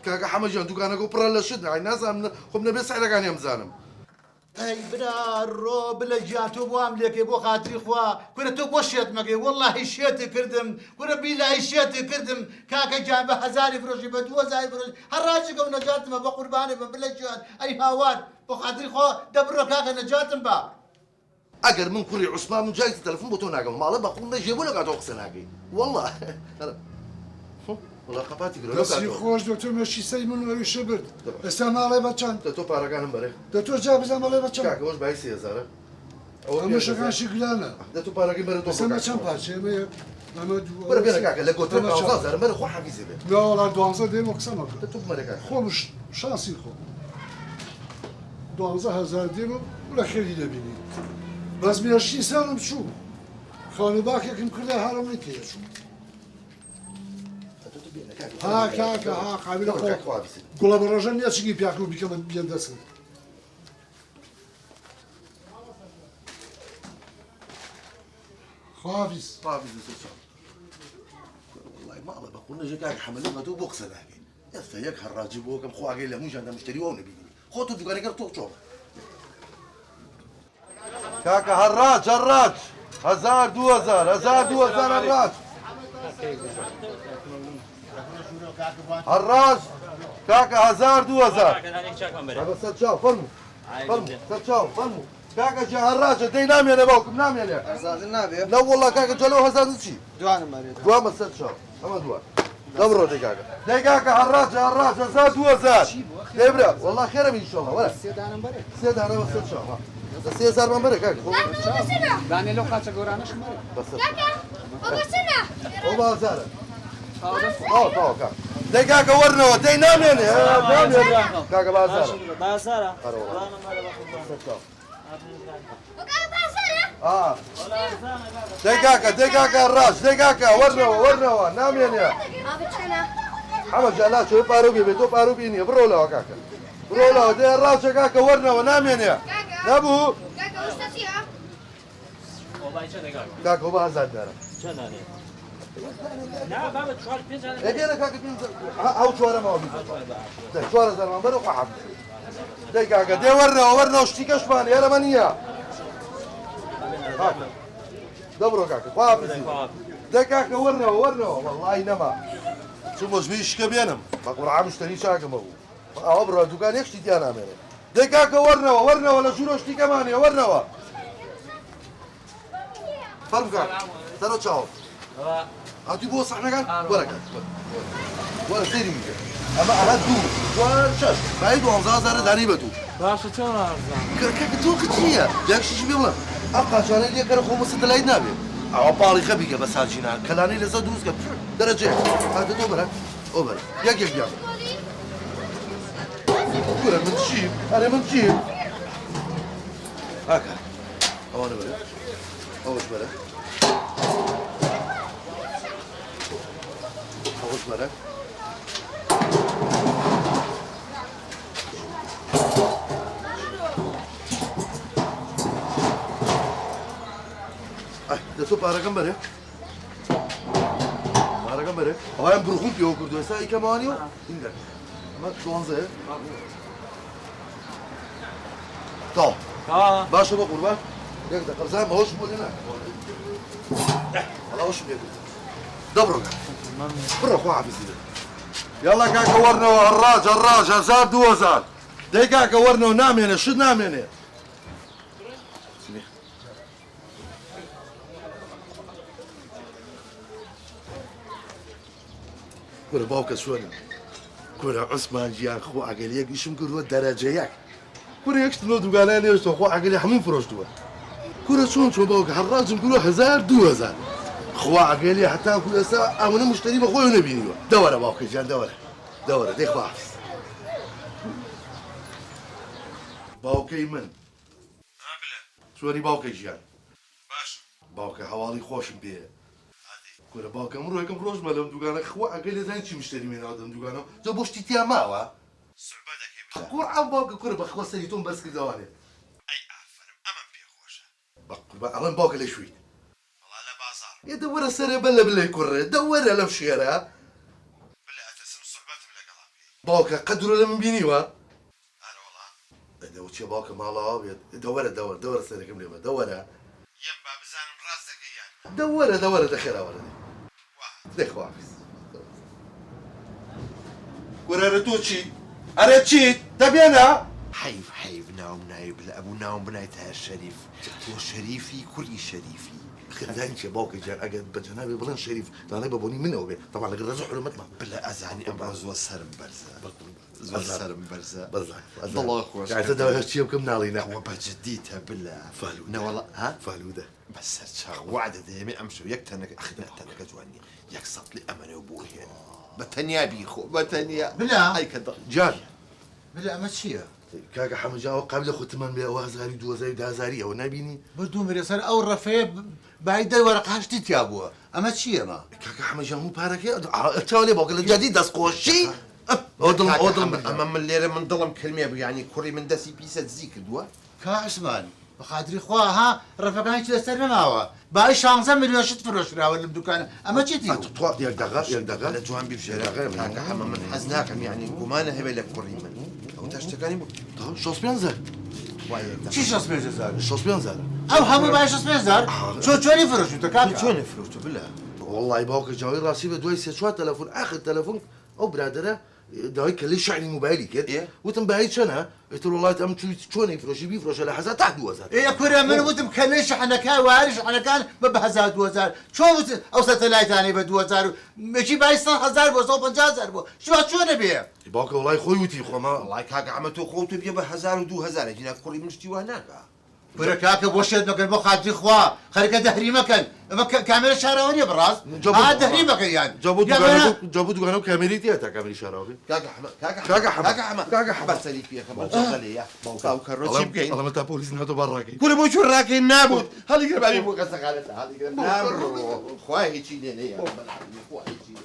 كاكا حمجان دوكانك وبرا لا شدنا عين ناس خبنا بس على كان يمزانم اي بلا رو بلا جاتو بو املك بو خاطري خوا كنت تو بوشيت مكي والله شيت كردم كنت بلا شيت كردم كاكا جاب هزاري فروشي بدو زاي فروش هراجي كون نجات ما بقرباني بلا جات اي هاوان بو خاطري خوا دبرو كاكا نجات با اگر من كوري عثمان من جاي التليفون بتو ناقم ماله بقول نجيبو لك اتوقسناكي والله والله خباتي قالوا بس يخرج دكتور ماشي سيمون ولا شبرد استنى على بچان تو باراكان بري دكتور جاب زعما على بچان كاكا واش باي 3000 اما شغال شغلانه تو باراكي بري تو استنى كم بارشه ما بري بينا كاكا لا قلت لك غازر مري خو حفيزي به لا والله دوانزه ديما قسمك تو مري كاكا خو مش شانسي خو دوانزه هزار ديما ولا خيري لبيني بس من 20 سنه شو خانو باكي كم كلها هرم نتي شو ها كاكا ها قابل خو قول برجان يا شيء بياكلوا بكم بيندس حافظ والله ما الله بقول نجي كاك حملنا ما تو بوكس هذاك يستيك هالراجل بوكم خو قال له مش عندنا مشتري وانا بيجي خو تو دكان كر تو شوف كاكا هالراج 1000 2000 الراج الراج كاكا 1000 2000 هذا ستشاو فرمو ستشاو فرمو كاكا جا هالراج دي نام يا باوكم نام يا أستاذ النبي لا والله كاكا جلو هزار نسي دوان مريض دوام ستشاو اما دوام دبرو دي كاكا هالراج 1000 2000 دبرا والله خير ان شاء الله ولا سيد انا بس ستشاو سيد صار من برك كاكا يعني لو قاعد تقول شو مريض بس وبسنا وبازار كاكا دي كاكا ورنو دي نام يعني كاكا بازار بازارة دقاقة الراس دقاقة ورنوا نام يعني حمد لا شو باروبي بتو باروبيني برولا كاكا برولا دي الراس كاكا ورنوا نام يعني نبو كاكا هو هزار دارا لا بابا شوار بينزل اجينا كاكا بينزل او شوارع ما هو بينزل شوارع زمان بروح حب دقاقة دي ورنوا اشتيكش ماني يا رمانية دبرو كاكا قافزي ده كاكا ورنا والله نما شو مش بيش كبينم بقول عم اشتري شاكا مو ابرو دكان يكشتي ديانا مره ده كاكا ورنا ولا شو اشتي كمان يا ورنا فرم كاكا ترى تشاو هاتي بو صحنا كان ولا سيري اما هادو وشاش بعيد وانزازر دانيبتو باشا شلون كاكا تو كتيا ياكش شي بيلا أبقى عشان اللي كانوا خمس ست العيد نابي أو بالي خبيجة بس هالجينا كلاني لسه دوس كم درجة هذا دوبرة أوبر ياك ياك كل من تشيب أنا من تشيب هكا أو أنا برا أوش برا أوش برا ده تو باراكم بره باراكم بره هایم بروخون پیو کردو اسا ای کمانیو این ده ما 12 تا باشه با قربان یک دقیقه زعما هوش بودینا والله هوش بيقول دبرو برو خو حافظ يلا كاكا ورنو الراج 1000 2000 دي كاكا ورنو نام يعني شو نام يعني كورة باوكا شوانا كورة عثمان جيان خو عقليك يشم كورة درجيك كورة يكشتنو دوغانا ليش خو عقلي حمين فروش دوا كورة شو باوكا حراجم كورة 1000 2000 خو عقلي حتى كل ساعة أنا مشتري بخوي ونبيني دورة باوكا جيان دورة ديك باحث باوكا يمن شواني باوكا جيان باش باوكا حوالي خوش بيه كورة باوكا مرو هيك مروج مالهم دوغانا خوا عقلي زين شي مشتري من هذا دوغانا جو بوشتي تيا ماوا صعبتك هي كور عم باوكا كورة بخوا سيتون بس كدواني اي افرم امن بيا خوشه بقول على باوكا ليش ويت والله لا بازار يدور السر بلا كورة دور على مشيرة بلا اتسم صعبتي بلا باوكا قدروا لما بينيوا أنا والله ده وشي باوكا مالا ابيض دور سنك مليما دورها ينبع بزان راسك يعني دورها دخلها ولدي واحد دخ واقف ورارتوشي أرتشيت تبينا حيف ناوم نايب لأبو ناوم بنايتها الشريف وشريفي كل شريفي خذاني شي باوكا جا أجد بجنابي بلان شريف أنا بابوني منه وبي طبعا لقد رزق حلمتنا بلا أزعني أم أزوى السرم برزة زوى السرم برزة بالله الله أخوش يعني تدعو هالشي بكم نالينا هو بجديتها بلا فالودة. نا والله ها فالودة بس هالشا وعد ديمي أمشي يكتنك أخذتك جواني يكسط لي أمني وبوي هنا بتنيا بيخو بتنيا بلا. أي كده جان بلا ما تشيه كاكا حمد جاو قبل خو 800 وهزاري 2000 او نبيني بردو مريسر او الرفيه بعيد الورق هاشتي تيابوه اما تشيه ما كاكا حمد جاو مو بارك تاولي بوك الجديد داس قوشي اودم أما من الليلة من ظلم كلمة يعني كوري من داسي بيسة تزيك الدوا كا عثمان بخاطري خوا ها رفقاني تي استر ماوا باي 15 مليون شت فروش راول بدكان اما تشتي تطوا ياك دغا على جوان بيفجر كاكا حما من حزناكم يعني قمانة هبة لك كوري من أو تشتكاني بو شوس بينزل شي شخص بيزار شوس بينزل او هم باي شخص بيزار شو ني فروش تكاكا شلون فلوسه بالله والله باوك جاوي راسي بدوي شو تليفون اخر تليفون او برادره داي كل شعني موبايلي كده إيه؟ وتنبهي شنا قلت له والله تم شلون يفرش بيفرش على حساب تحت وزار ايه كوريا من ودم كلش احنا كان وارش احنا كان ببهزات دوزار شو او ستلايت ثاني بدوزار ماشي باي 10000 بو 150,000 بو شو نبي باوك والله خويتي خو ما والله كاكا عمتو خوتو بيبا 1000 و2000 جينا كوري من اشتي هناك بركاك بوشد مكان بخاطري خوا خليك دهري مكان كاميرا شهروني براس دهري مكان يعني جابوا دغانو كاميرتي تا كاميرا شراوي كاكا حما كاكا حما بس لي فيها خبر شغلي يا باو كروتشي بكين الله متى بوليس نهاتو براكي كل بو شو راكي نابود هذه قرب علي بو قصه قالت هذه قرب نابرو خواه هيجي لي يا خواه هيجي